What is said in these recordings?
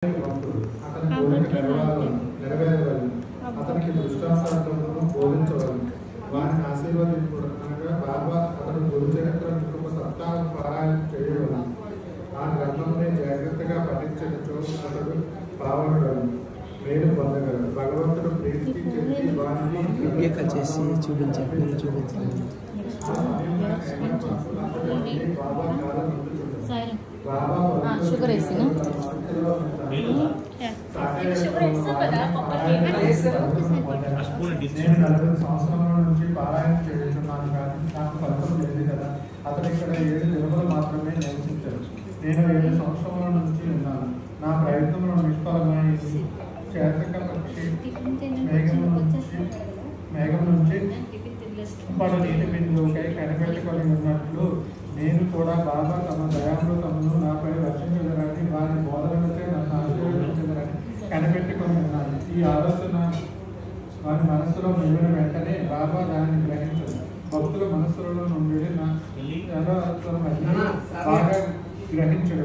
అతని కోరిక నెరవేరవలను, అతనికి దృష్టాంతాలను బోధించవలను, వారిని ఆశీర్వదించగా బాబా అతను గురు చరిత్ర కుటుంబ సప్తాహం పారాయణం చేయవలను. ఆ గ్రంథంలో జాగ్రత్తగా పఠించడంతో అతడు పావనగలను, మేలు పొందగలరు. భగవంతుడు ప్రీతికి చెంది వారిని చూపించాలి. బాబా కాలం షుగర్ వేసిన నేను 40 సంవత్సరాల నుంచి పారాయణ చేస్తున్నాను, కానీ నాకు ఫలితం లేదు కదా. అతను ఇక్కడ 7 దినములు మాత్రమే నివసించారు. నేను 7 సంవత్సరాల నుంచి ఉన్నాను. నా ప్రయత్నంలో నిష్ఫలమైంది. చేతక పక్షి మేఘం నుంచి పడు నీటి బిందువుకై కనిపెట్టుకొని ఉన్నట్లు నేను కూడా బాబా తమ దయామృతమును నాపై వర్షించదరని, వారి బోధనలచే నన్ను ఆశీర్వదించదరని కనిపెట్టుకొని ఉన్నాను. ఈ ఆలోచన వారి మనస్సులో మిగిలిన వెంటనే బాబా దానిని గ్రహించదు. భక్తుల మనస్సులలో నుండి బాగా గ్రహించడు.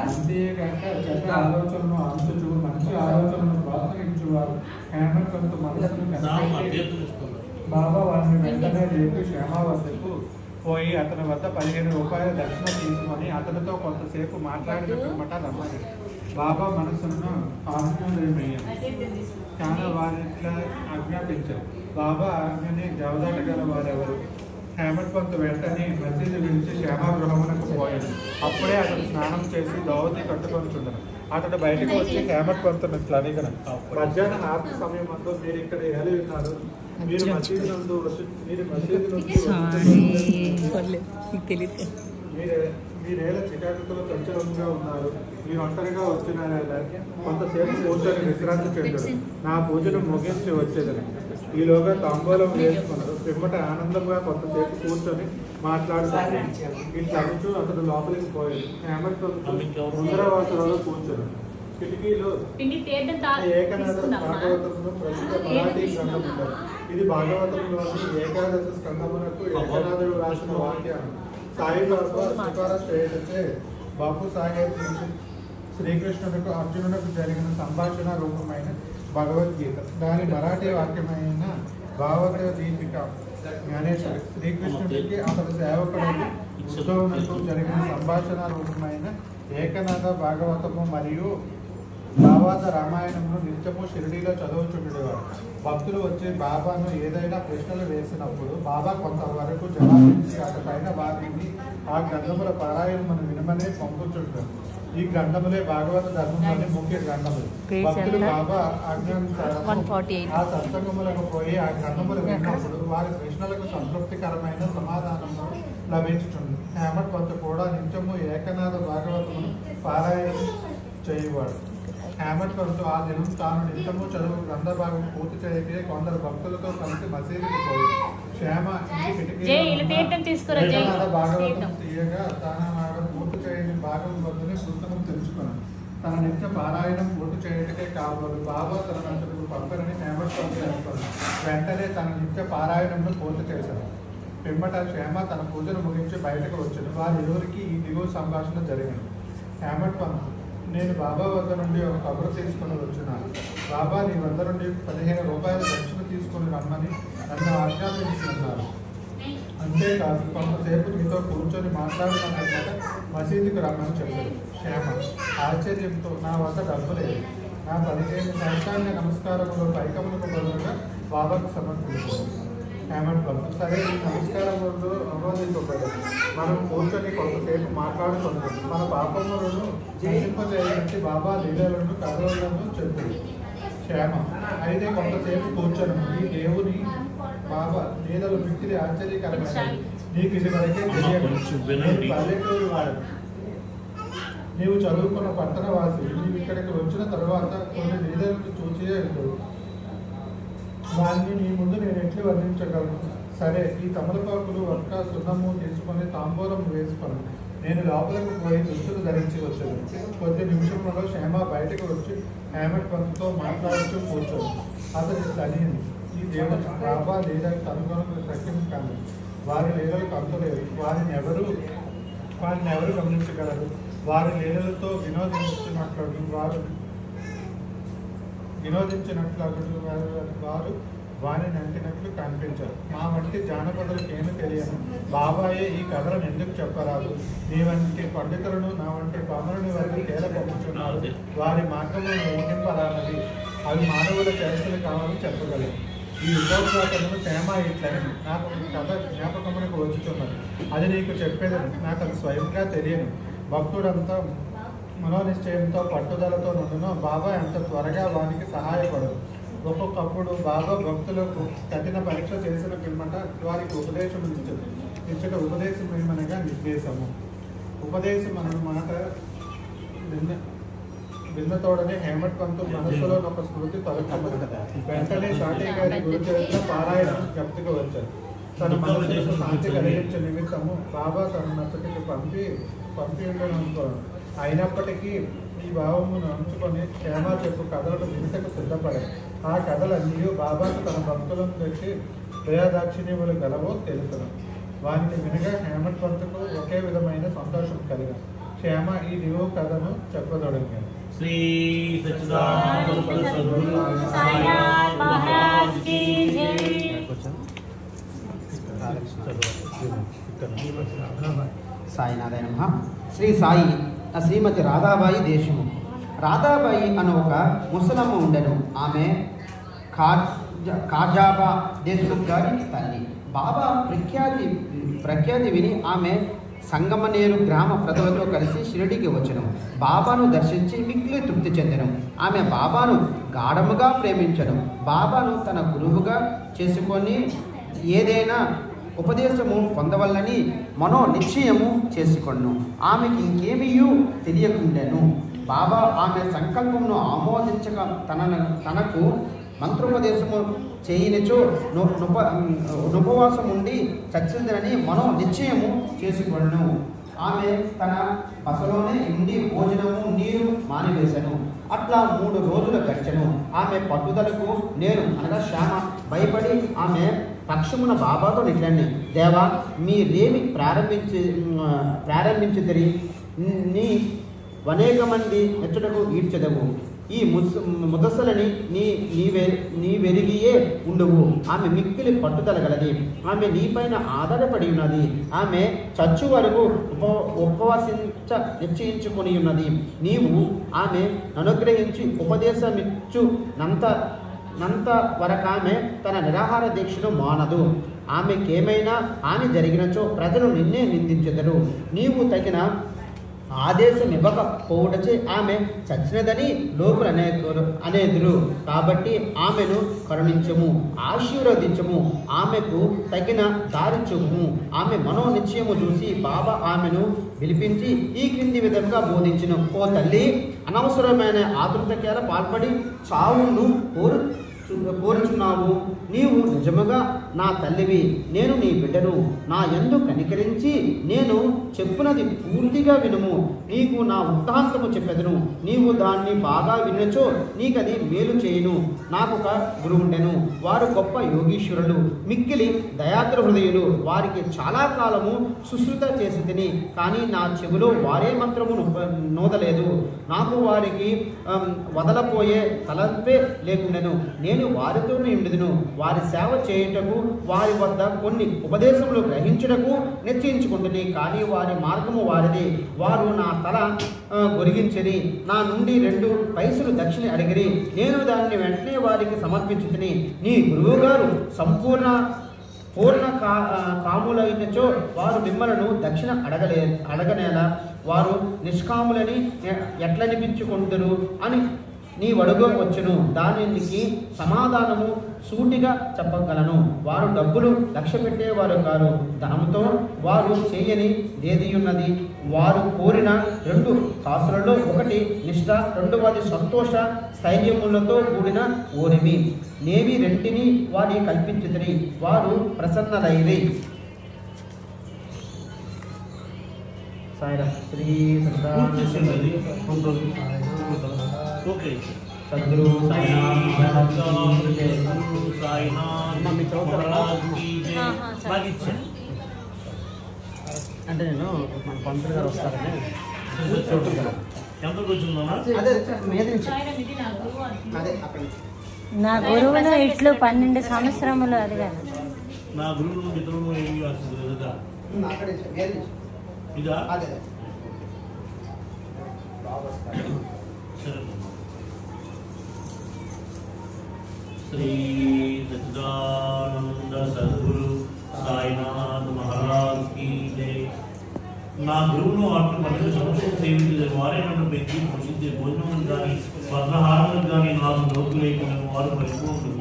అంతేకాక చెడ్డ ఆలోచనను అంచుచు మంచి ఆలోచనను ప్రోత్సహించువారు హేమంత్ మనస్సును కనిపెట్టి బాబా వారిని వెంటనే లేపి శ్యామ వద్దకు పోయి అతని వద్ద 15 రూపాయల దక్షిణ తీసుకొని అతనితో కొంతసేపు మాట్లాడినమాట రమ్మని బాబా మనస్సును ఆజ్ఞామయ్యారు. చాలా వారిట్లా ఆజ్ఞాపించారు. బాబా ఆజ్ఞని జవదాటగల వారెవరు? హేమంత్ పంత్ వెంటనే మసీదు విడిచి శ్యామగృహమునకు పోయాడు. అప్పుడే అతడు స్నానం చేసి దోవతి కట్టుకొనిచుండను. అతడు బయటకు వచ్చి హేమంత్ పంతును ఇట్లా అడిగిన, మధ్యాహ్నం ఆర్తి సమయం అందు మీరు ఇక్కడ ఏలి ఉన్నారు. మీరు మసీదు నందు మీరేలా చికాకుతో చంచలంగా ఉన్నారు. మీరు ఒంటరిగా వచ్చిన కొంతసేపు కూర్చొని విశ్రాంతి చెందరు. నా పూజను ముగించి వచ్చేదని ఈలోగా తాంబూలం వేసుకున్నారు. పిమ్మట ఆనందంగా కొంతసేపు కూర్చొని మాట్లాడుతున్నారు. ఇట్లా అంటూ అతడు లోపలికి పోయాడు. హేమంత్ ముందర వాసులలో కూర్చొని కిటికీలో ఏకనాథ భాగవతమును ప్రసిద్ధ మరాఠీ గ్రంథం ఉంటారు. ఇది భాగవతంలోని ఏకాదశ స్కందమునకు ఏకనాథుడు రాసిన వాక్యాలు. సాయిబాబా సిఫారసు చేయటచే బాపు సాహెబ్ నుంచి శ్రీకృష్ణుడికి అర్జునుడికి జరిగిన సంభాషణ రూపమైన భగవద్గీత, దాని మరాఠీ వాక్యమైన భావత దీపిక జ్ఞానేశ్వరి, శ్రీకృష్ణుడికి అతని సేవకుడికి ఉద్ధవునకు జరిగిన సంభాషణ రూపమైన ఏకనాథ భాగవతము మరియు భావాత రామాయణమును నిత్యము షిరిడీలో చదువుచుండేవారు. భక్తులు వచ్చి బాబాను ఏదైనా ప్రశ్నలు వేసినప్పుడు బాబా కొంతవరకు జవాబించి అటుపైన వారిని ఆ గ్రంథముల పారాయణమును వినమనే పంపుచుంటారు. ఈ గ్రంథములే భాగవత ధర్మంలోని ముఖ్య గ్రంథములు. భక్తులు బాబా ఆ సత్సంగములకు పోయి ఆ గ్రంథములు విన్నప్పుడు వారి ప్రశ్నలకు సంతృప్తికరమైన సమాధానము లభించుతుంది. హేమంత్ పంత్ కూడా నిత్యము ఏకనాథ భాగవతమును పారాయణం చేయువాడు. హేమంత్ పంత్ ఆ దినం తాను నిత్యము చదువు గ్రంథ భాగం పూర్తి చేయకే కొందరు భక్తులతో కలిసి మసీదుకి పోయి శ్యామ ఇంటి కిటికీలో భాగవతం తీయగా తాను పూర్తి చేయని భాగం వద్దనే పుస్తకం తెలుసుకున్నాను. తన నిత్య పారాయణం పూర్తి చేయటకే కాబోలు బాబా తన నంతకు పంపరని హేమంత్ పంత్ అనుకున్నాడు. వెంటనే తన నిత్య పారాయణంను పూర్తి చేశాడు. పిమ్మట శ్యామ తన పూజను ముగించి బయటకు వచ్చాడు. వారి ఇరువురికి ఈ దిగువ సంభాషణ జరిగింది. హేమంత్ పంత్, నేను బాబా వద్ద నుండి ఒక కబురు తీసుకుని వచ్చినాను. బాబా నీ వద్ద నుండి 15 రూపాయల దక్షిణ తీసుకుని రమ్మని నన్ను ఆజ్ఞాపించుకున్నారు. అంతేకాదు కొంతసేపు నీతో కూర్చొని మాట్లాడిన తర్వాత మసీదుకి రమ్మని చెప్పాడు. శ్యామ ఆశ్చర్యంతో, నా వద్ద డబ్బు లేదు. నా 15 సాష్టాంగ నమస్కారములు పైకములకు బదులుగా బాబాకు సమర్పించారు. హేమంత్ పంత్, సరే ఈ నమస్కారములు అనుమతింపబడ్డారు. మనం కూర్చొని కొంతసేపు మాట్లాడుతున్నాం. మన పాపములను నశింపజేయడానికి బాబా లీలలను కథలను చెప్పింది. శ్యామ అయితే కొంతసేపు కూర్చొని ఈ దేవుని బాబా లీలలు మిక్కిలి ఆశ్చర్యకరమైనది. నీకు ఇది వరకే తెలియదు. పల్లెటూరు వాడు, నీవు చదువుకున్న పట్టణవాసి. నీవు ఇక్కడికి వచ్చిన తర్వాత కొన్ని లీలలను చూసే వెళ్తావు. దాన్ని నీ ముందు నేను ఎట్లు వర్ణించగలను? సరే, ఈ తమలపాకులు ఒక్క సున్నము తీసుకొని తాంబూలం వేసుకొని నేను లోపలికి పోయి దుస్తులు ధరించి వచ్చాను. కొద్ది నిమిషంలో శ్యామ బయటకు వచ్చి హేమంత్ పంత్తో మాట్లాడుతూ కూర్చొని అతని తనింది. ఈ దేవుడు బాబా లీలలు కనుగొనకు శక్యం కాదు. వారి లీలలు కంతులేదు. వారిని ఎవరు గమనించగలరు? వారి లీలలతో వినోదించినట్లు వారు వినోదించినట్లు వారు వారిని అంటినట్లు కనిపించారు. మా వంటి జానపదులకు ఏమీ తెలియను. బాబాయే ఈ కథలను ఎందుకు చెప్పరాదు? నీ వంటి పండితులను నా వంటి పామరుని వారికి తేల పంపుతున్నారు. వారి మార్గంలో ఊహింపరానది. అవి మానవుల చేష్టలు కావాలని చెప్పగలరు. ఈ ఉపోద్ఘాతలను క్షేమ ఇట్లని నాకు కథ జ్ఞాపకమునకు వచ్చుతున్నది. అది నీకు చెప్పేదని నాకు అది స్వయంగా తెలియను. భక్తుడంతా మనోనిశ్చయంతో పట్టుదలతో నుండునో బాబా ఎంత త్వరగా వానికి సహాయపడదు. ఒక్కొక్కప్పుడు బాబా భక్తులకు కఠిన పరీక్ష చేసిన పిమ్మట వారికి ఉపదేశం ఇచ్చట ఉపదేశం ఏమనగా నిర్దేశము. ఉపదేశం అన్న మాట విన్నతోడనే హేమట్ పంతు మనస్సులో ఒక స్మృతి తొలగమన్నది. వెంటనే సాటి గారి గురుచరిత్ర పారాయణం జ్ఞప్తికి వచ్చారు. తన మనసుకు శాంతి కలిగించే నిమిత్తము బాబా తన నచ్చటికి పంపి ఉండనుకోను. అయినప్పటికీ ఈ భావమును అంచుకొని క్షేమ చెప్పు కథలను వింతకు సిద్ధపడాయి. ఆ కథలన్నీ బాబాకు తన భక్తులను తెచ్చి దయాదాక్షిణ్యములు గలవో తెలుపును. వారిని వినగా హేమట్ పంతుకు ఒకే విధమైన సంతోషం కలిగా క్షేమ ఈ దివు కథను చెప్పదొడగాను. శ్రీ సచ్చిదానంద సద్గురు సాయినాథ్ మహారాజ్ కీ జై. సాయినాథాయ నమః. శ్రీ సాయి శ్రీమతి రాధాబాయి దేశము. రాధాబాయి అను ఒక ముసలమ్మ ఉండెను. ఆమె కాజాబా దేశముఖ్ గారి తల్లి. బాబా ప్రఖ్యాతి విని ఆమె సంగమనేరు గ్రామ ప్రజలతో కలిసి షిరిడికి వచ్చెను. బాబాను దర్శించి మిక్కిలి తృప్తి చెందెను. ఆమె బాబాను గాఢముగా ప్రేమించను. బాబాను తన గురువుగా చేసుకొని ఏదైనా ఉపదేశము పొందవల్లని మనో నిశ్చయము చేసుకొను. ఆమెకి ఇంకేమీయూ తెలియకుండాను. బాబా ఆమె సంకల్పమును ఆమోదించక తనకు మంత్రోపదేశము చేయనిచో ఉపవాసం ఉండి చచ్చిందని మనో నిశ్చయము చేసుకొను. ఆమె తన బసలోనే ఉండి భోజనము నీరు మానివేశను. అట్లా 3 రోజులు గడిచెను. ఆమె పట్టుదలకు నేను అనగా శ్యామ భయపడి ఆమె పక్షమున బాబాతో నిట్లండి. దేవా, మీరేమి ప్రారంభించితిరి? నీ అనేక మంది మెచ్చటకు ఈడ్చెదవు. ఈ ముదసలని నీవెరిగియే ఉండువు. ఆమె మిక్కిలి పట్టుదల గలది. ఆమె నీపైన ఆధారపడి ఉన్నది. ఆమె చచ్చు వరకు ఉపవాసించ నిశ్చయించుకొని ఉన్నది. నీవు ఆమె అనుగ్రహించి ఉపదేశమిచ్చునంత వరకామె తన నిరాహార దీక్షను మానదు. ఆమెకేమైనా హాని జరిగినచో ప్రజలు నిన్నే నిందించెదరు. నీవు తగిన ఆదేశం ఇవ్వకపోవడచే ఆమె చచ్చినదని లోకులు అనేదురు. కాబట్టి ఆమెను కరుణించము, ఆశీర్వదించము, ఆమెకు తగిన దారి చూపుము. ఆమె మనోనిశ్చయము చూసి బాబా ఆమెను పిలిపించి ఈ క్రింది విధంగా బోధించును. ఓ తల్లి, అనవసరమైన ఆతృతకేల పాల్పడి చావును కోరుచున్నావు. నీవు నిజముగా నా తల్లివి, నేను నీ బిడ్డను. నా యందు కనికరించి నేను చెప్పునది పూర్తిగా వినుము. నీకు నా వృత్తాంతము చెప్పెదను. నీవు దాన్ని బాగా వినచో నీకది మేలు చేయును. నాకు ఒక గురువుండెను. వారు గొప్ప యోగీశ్వరులు, మిక్కిలి దయాద్ర హృదయులు. వారికి చాలా కాలము సుశ్రుత చేసి తిని, కానీ నా చెవిలో వారే మంత్రము నోదలేదు. నాకు వారికి వదలపోయే తలంపే లేకుండెను. నేను వారితోనే ఉండుదును. వారి సేవ చేయుటకు వారి వద్ద కొన్ని ఉపదేశములు గ్రహించుటకు నిశ్చయించుకుంటుంది. కానీ వారి మార్గము వారిది. వారు నా తల గొరిగించని, నా నుండి 2 పైసలు దక్షిణ అడిగిరి. నేను దాన్ని వెంటనే వారికి సమర్పించుతుని. నీ గురువు గారు పూర్ణ కాములైనచో వారు మిమ్మలను దక్షిణ అడగనేలా? వారు నిష్కాములని ఎట్లనిపించుకుందరు అని నీ వడుగు వచ్చును. దానికి సమాధానము సూటిగా చెప్పగలను. వారు డబ్బులు లక్ష్య పెట్టేవారు కారు. ధనంతో వారు చేయని ఏది ఉన్నది? వారు కోరిన 2 కాసులలో ఒకటి నిష్ఠ, రెండవది సంతోష స్థైర్యములతో కూడిన ఓరిమి. నేవి రెంటిని వారి కల్పించితిరి. వారు ప్రసన్నలైరి. సాయిరామ్. శ్రీ సద్గురు అంటే నేను మన పంతులు గారు వస్తారని చూడు కదా. ఎంతకు వచ్చిందన్నా? అదే మీద నుంచి అదే అక్కడ నా గురువును ఇట్లు 12 సంవత్సరములు అడిగాను. నా గురువులు మిత్రులు ఏమి ఆశించలేదు కదా అక్కడ మీద నుంచి ఇదా? అదే సరే. శ్రీ సచ్చిదానంద సద్గురు సాయినాథ్ మహారాజ్ की जय. నా గురువును అటు మధ్య సంవత్సరం సేవించే వారే నన్ను పెంచి పోషించే భోజనం కానీ వస్త్రహారం కానీ నాకు లోటు లేకుండా వారు పరిపూర్ణులు.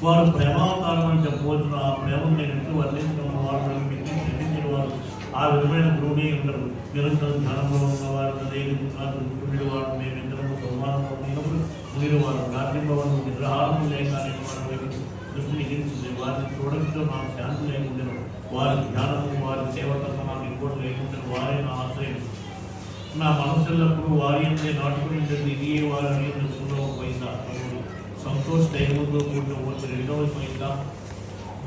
వారు ప్రేమాకారమని చెప్పవచ్చున ఆ ప్రేమను నేను ఎట్లు వర్ణించడం వారు నన్ను పెంచి క్షమించిన వారు ఆ విధమైన గురువునే ఉండరు. నిరంతరం ధ్యానంలో ఉన్నవారు వారు మేమిద్దరము సంవాదంలో ఉన్నప్పుడు మీరు వారు రాత్రింబవను నిద్రహారం లేకనే వారు దృష్టి నిగించింది. వారిని చూడడంతో నాకు శాంతి లేకుండాను. వారి ధ్యానము వారి సేవకర్మ నాకు ఇంకోటి లేకుండా వారే నా ఆశ్రయం. నా మనసులప్పుడు వారి అంతే నాటుకుని ఇది వారు అని పైసా సంతోష దైవంతో కూడిన వచ్చి 2వ పైసా.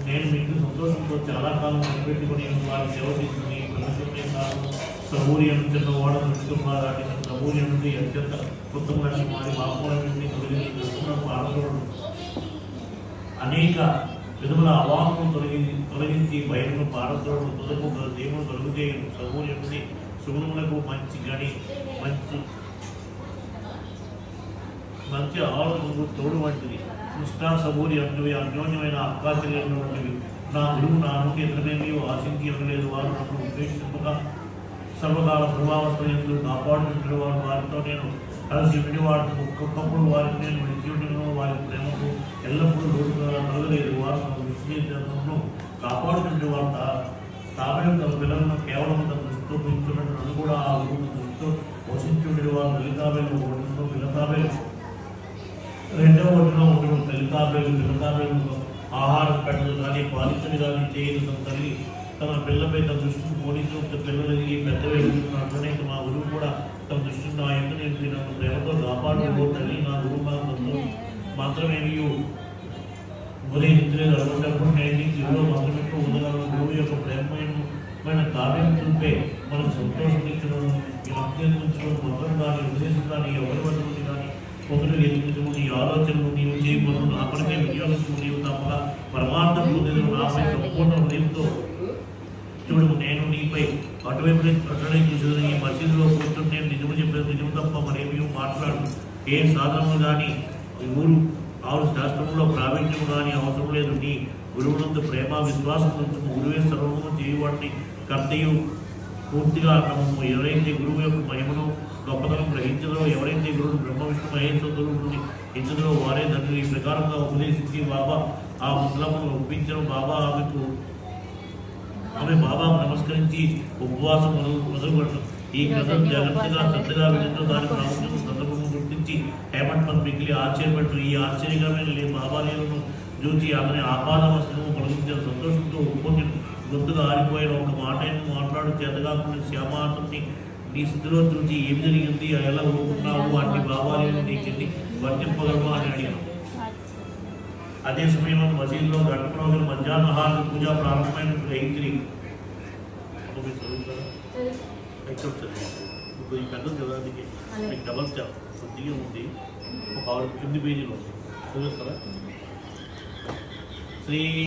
నేను మీకు సంతోషంతో చాలా కాలం కనిపెట్టుకుని వారి సేవ తీసుకుని ప్రపంచమే కాదు సౌర్యం చిన్నవాడ నడుస్తున్నారు. వాటిని సౌర్యం నుండి అత్యంత ఉత్తమమైన వారి బాపుల నుండి పాడకూడదు. అనేక విధముల అవాహనం తొలగించి బయటను పాడతోడు తుదకు దేవుడు తొలగు చేయను. సౌర్యం నుండి సుగుణములకు మంచి గని మంచి ఆలోచనకు తోడు వంటిది. కృష్ణా సబూరి వంటివి అన్యోన్యమైన అక్కాచర్యలు వంటివి. నా గురువు నా నుండి ఎదురమేమీ ఆశించి ఇవ్వలేదు. వారు నన్ను ఉపేక్షింపగా సర్వకాల ప్రభావస్థలు కాపాడుతున్న వారు వారితో నేను కలిసి విడివాడు ఒక్కొక్కప్పుడు వారికి నేను విడిచిను. వారి ప్రేమకు ఎల్లప్పుడూ లోటుగా కలగలేదు. వారు నన్ను విశ్లేషణను కాపాడుతుంటే వారు తామే తన పిల్లలను కేవలం తన దృష్టితో పెంచున్నట్టు నన్ను కూడా ఆ గురువు దృష్టితో పోషించుండే వారు లలితాబేలు ఓడితో పిల్లతాబేలు 2వ ఒడిలో ఉండడం. పిల్లతాబేలు ఆహారం పెట్టదు కానీ పాలించని కానీ చేయదు. తన తల్లి తన పిల్లపై తన దృష్టిని పోలీసు పిల్లలకి పెద్దవి ఎదుగుతున్నట్లనే మా గురువు కూడా తన దృష్టిని నా ఎంత నేను నన్ను ప్రేమతో కాపాడుతూ తల్లి నా గురువు మాత్రమేమి ఉదయించలేదు. అనుకున్నప్పుడు నేను చిరులో మాత్రమే ఉండగలను. గురువు యొక్క ప్రేమమైన కావ్యం చూపే మనకు సంతోషం ఇచ్చడం అభ్యర్థించడం మొత్తం కానీ ఉద్దేశం కానీ ఎవరి వద్ద నుండి కానీ పొందులు ఎదుగుతూ నీ ఆలోచనలు నీవు చేయబోదు నా పనికే వినియోగించు. నీవు తప్ప పరమార్థం పొందేది నాపై సంపూర్ణ హృదయంతో చూడు. నేను నీపై అటువైపు అట్లనే చూసేది. ఈ మసీదులో కూర్చొని నేను నిజము చెప్పేది నిజము తప్ప మరేమీ మాట్లాడు. ఏ సాధనము కానీ ఊరు ఆరు శాస్త్రంలో ప్రావీణ్యం కానీ అవసరం లేదు. నీ గురువునందు ప్రేమ విశ్వాసం ఉంచుము. గురువే సర్వము చేయవాడిని కర్తయు పూర్తిగా నమ్మము. ఎవరైతే గురువు యొక్క మహిమను గొప్పతనం గ్రహించదో ఎవరైతే గురువు బ్రహ్మ విష్ణు మహేశ్వరుని ఇచ్చదో వారే తండ్రి. ఈ ప్రకారంగా ఉపదేశించి బాబా ఆ ముస్లమును ఒప్పించడం. ఆమె బాబాకు నమస్కరించి ఉపవాసం మొదలుపెట్టడం. ఈ కథను జాగ్రత్తగా శ్రద్ధగా వినడం దాని ప్రాముఖ్యత సందర్భం గుర్తించి హేమంత్ పద్ మిగిలి ఆశ్చర్యపడ్డారు. ఈ ఆశ్చర్యకరమైన బాబాలీలను చూచి ఆమె ఆపాదవస్తును కలిగించిన సంతోషంతో ఉప్పొంది గొంతుగా ఆరిపోయిన ఒక మాట మాట్లాడు చేతగాకుండా శ్యామాతని నీ స్థితిలో చూసి ఏమి జరిగింది ఎలా ఊరుకున్నావు అన్ని బాబాలీలు నీకెన్ని వర్తింపగలమా అని అడిగాను. అదే సమయంలో మసీదులో గంట రోజులు మధ్యాహ్నహార పూజ ప్రారంభమైన గ్రహించి ఈ పెద్ద చదవడానికి మీకు డబల్ కొద్దిగా ఉంది. ఒక 6 పేజీలో చదువుతారా? శ్రీ